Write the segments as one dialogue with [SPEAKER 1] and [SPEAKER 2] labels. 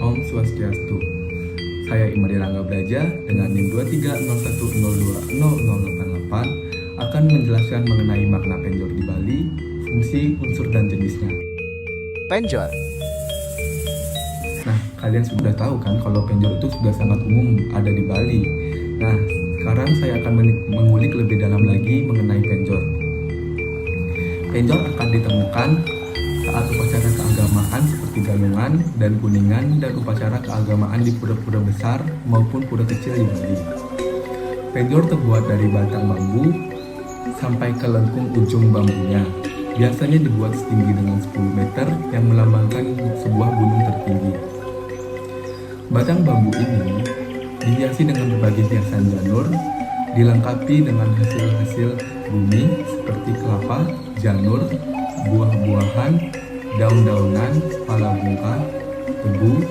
[SPEAKER 1] Om Swastiastu. Saya Imadi Rangga Braja dengan NIM 2301020088 akan menjelaskan mengenai makna penjor di Bali, fungsi, unsur, dan jenisnya.
[SPEAKER 2] Penjor.
[SPEAKER 1] Nah, kalian sudah tahu kan kalau penjor itu sudah sangat umum ada di Bali. Nah, sekarang saya akan mengulik lebih dalam lagi mengenai penjor. Penjor akan ditemukan saat upacara keagamaan seperti Galungan dan Kuningan dan upacara keagamaan di pura-pura besar maupun pura kecil di Bali. Penjor terbuat dari batang bambu sampai ke lengkung ujung bambunya. Biasanya dibuat setinggi dengan 10 meter yang melambangkan sebuah gunung tertinggi. Batang bambu ini dihiasi dengan berbagai hiasan janur, dilengkapi dengan hasil-hasil bumi seperti kelapa, janur, buah-buahan, daun-daunan, pala bunga, tebu,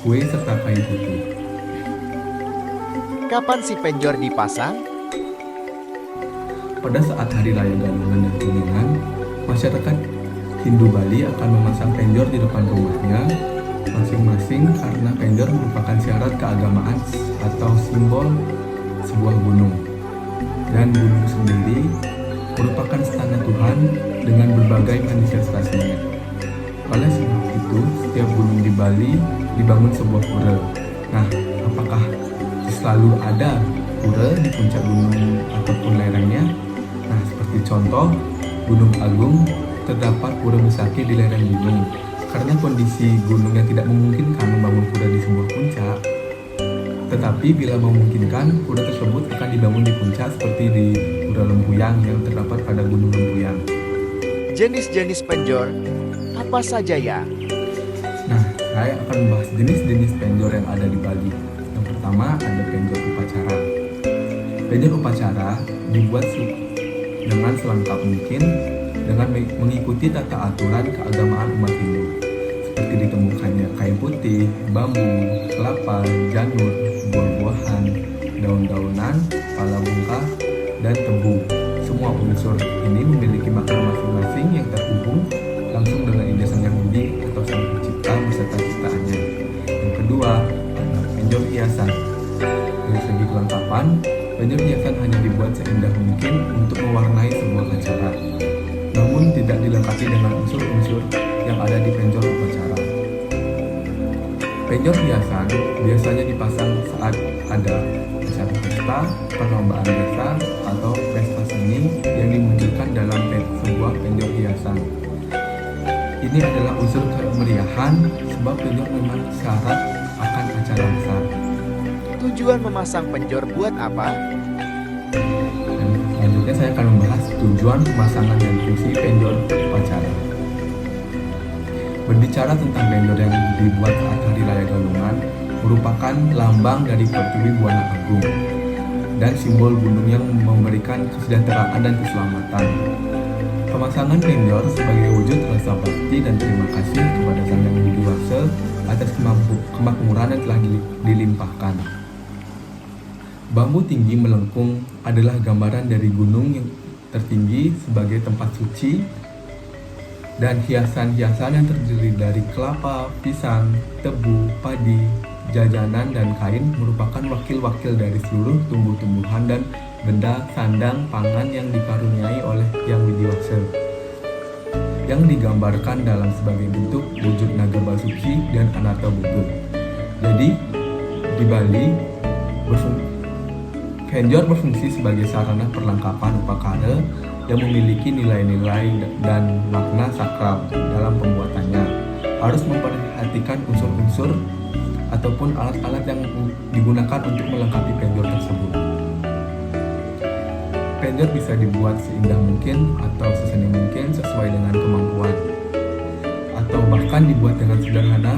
[SPEAKER 1] kue, serta kain putih.
[SPEAKER 2] Kapan si penjor dipasang?
[SPEAKER 1] Pada saat Hari Raya Galungan dan Kuningan, masyarakat Hindu Bali akan memasang penjor di depan rumahnya masing-masing karena penjor merupakan syarat keagamaan atau simbol sebuah gunung. Dan gunung sendiri merupakan istana Tuhan dengan berbagai manifestasinya. Oleh sebab itu, setiap gunung di Bali dibangun sebuah pura. Nah, apakah selalu ada pura di puncak gunung ataupun lerengnya? Nah, seperti contoh, Gunung Agung terdapat pura besaki di lereng gunung. Karena kondisi gunung yang tidak memungkinkan membangun pura di sebuah puncak, tetapi bila memungkinkan, pura tersebut akan dibangun di puncak seperti di Pura Lempuyang yang terdapat pada Gunung Lempuyang.
[SPEAKER 2] Jenis-jenis penjor apa saja ya?
[SPEAKER 1] Nah, saya akan membahas jenis-jenis penjor yang ada di Bali. Yang pertama ada penjor upacara. Penjor upacara dibuat dengan selengkap mungkin dengan mengikuti tata aturan keagamaan umat Hindu, seperti ditemukannya kain putih, bambu, kelapa, janur, buah-buahan, daun-daunan, pala bungka, dan tebu. Semua unsur ini memiliki makna masing-masing yang terhubung langsung dengan ide Sang Yang Widi atau Sang Pencipta beserta ciptaannya. Yang kedua, ada penjor hiasan. Dari segi kelengkapan, penjor hiasan hanya dibuat seindah mungkin untuk mewarnai sebuah acara, namun tidak dilengkapi dengan unsur-unsur yang ada di penjor upacara. Penjor hiasan biasanya dipasang saat ada acara pesta, perlombaan desa, atau pesta seni yang dimunculkan dalam sebuah penjor hiasan. Ini adalah unsur kemeriahan sebab penjor memang syarat akan acara besar.
[SPEAKER 2] Tujuan memasang penjor buat apa?
[SPEAKER 1] Dan selanjutnya saya akan membahas tujuan pemasangan dan fungsi penjor upacara. Berbicara tentang penjor yang dibuat saat Hari Raya Galungan merupakan lambang dari Pertiwi Buana Agung dan simbol gunung yang memberikan kesejahteraan dan keselamatan. Pemasangan penjor sebagai wujud rasa bakti dan terima kasih kepada Sang Yang Widi Wase atas kemakmuran yang telah dilimpahkan. Bambu tinggi melengkung adalah gambaran dari gunung yang tertinggi sebagai tempat suci, dan hiasan-hiasan yang terdiri dari kelapa, pisang, tebu, padi, jajanan, dan kain merupakan wakil-wakil dari seluruh tumbuh-tumbuhan dan benda sandang pangan yang dikaruniai oleh Yang Widi Wase, yang digambarkan dalam sebagai bentuk wujud naga basuki dan anata boga. Jadi, di Bali, penjor berfungsi sebagai sarana perlengkapan upakara yang memiliki nilai-nilai dan makna sakral dalam pembuatannya. Harus memperhatikan unsur-unsur ataupun alat-alat yang digunakan untuk melengkapi penjor tersebut. Penjor bisa dibuat seindah mungkin atau seseni mungkin sesuai dengan kemampuan, atau bahkan dibuat dengan sederhana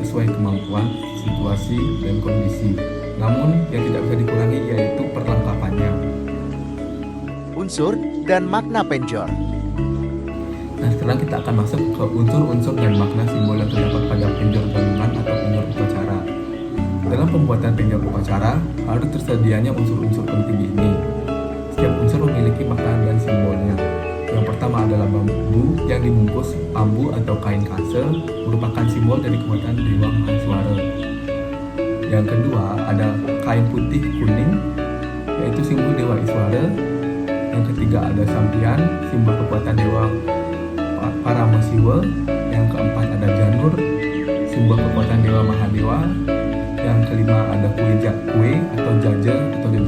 [SPEAKER 1] sesuai kemampuan, situasi, dan kondisi. Namun yang tidak bisa dikurangi yaitu perlengkapannya.
[SPEAKER 2] Unsur dan makna penjor.
[SPEAKER 1] Nah, sekarang kita akan masuk ke unsur-unsur dan makna simbol yang terdapat pada penjor galungan atau penjor upacara. Dalam pembuatan penjor upacara, harus tersedianya unsur-unsur penting ini. Setiap unsur memiliki makna dan simbolnya. Yang pertama adalah bambu yang dibungkus bambu atau kain kasel, merupakan simbol dari kekuatan Dewa Mahaswara. Yang kedua ada kain putih kuning, yaitu simbol Dewa Iswara. Yang ketiga ada sampian, simbol kekuatan Dewa Paramasiwa. Yang keempat ada janur, simbol kekuatan Dewa Mahadewa. Yang kelima ada kue atau jaja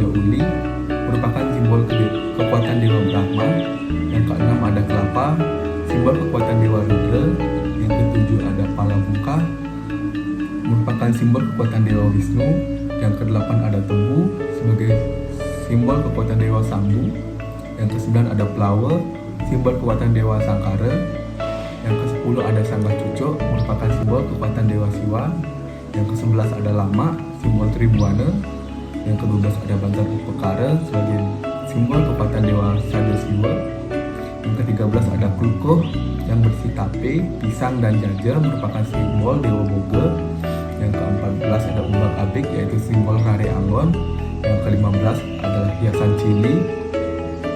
[SPEAKER 1] uli, merupakan simbol kekuatan Dewa Brahma. Yang keenam ada kelapa, simbol kekuatan Dewa Rudra. Yang ketujuh ada palabungka, merupakan simbol kekuatan Dewa Wisnu. Yang kedelapan ada tebu sebagai simbol kekuatan Dewa Sambu. Yang kesembilan ada pelawa, simbol kekuatan Dewa Sangkara. Yang ke-10 ada sanggah cucuk, merupakan simbol kekuatan Dewa Siwa. Yang ke-11 ada lama, simbol Tribuana. Yang ke-12 ada Bantar Upekara sebagai simbol kekuatan Dewa Sadasiwa. Yang ke-13 ada klukuh yang berisi tape, pisang dan jaja, merupakan simbol Dewa Boga. Yang ke-14 ada umbak abik, yaitu simbol Rare Anggon. Yang ke-15 adalah hiasan cili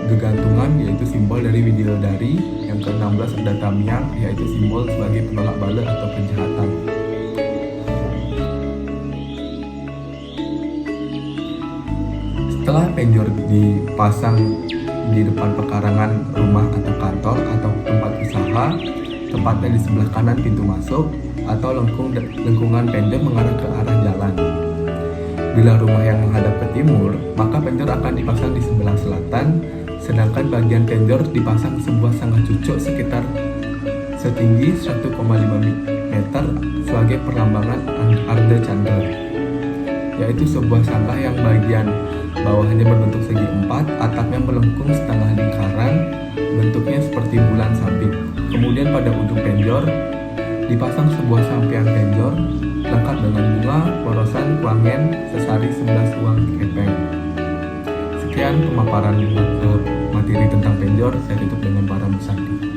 [SPEAKER 1] gegantungan, yaitu simbol dari Widodari. Yang ke-16 ada tamiang, yaitu simbol sebagai penolak bala atau penjahatan. Setelah penjor dipasang di depan pekarangan rumah atau kantor atau tempat usaha, tepatnya di sebelah kanan pintu masuk atau lengkungan penjor mengarah ke arah jalan. Bila rumah yang menghadap ke timur, maka penjor akan dipasang di sebelah selatan, sedangkan bagian penjor dipasang sebuah sanggah cucuk sekitar setinggi 1,5 meter sebagai perlambangan Arda Candra, yaitu sebuah sanggah yang bagian bawahnya berbentuk segi empat, atapnya melengkung setengah lingkaran, bentuknya seperti bulan sabit. Kemudian pada ujung penjor dipasang sebuah sampian penjor lengkap dengan bunga, porosan, wangen, sesari 11 uang kepeng. Sekian pemaparan materi tentang penjor, saya tutup dengan para musadi.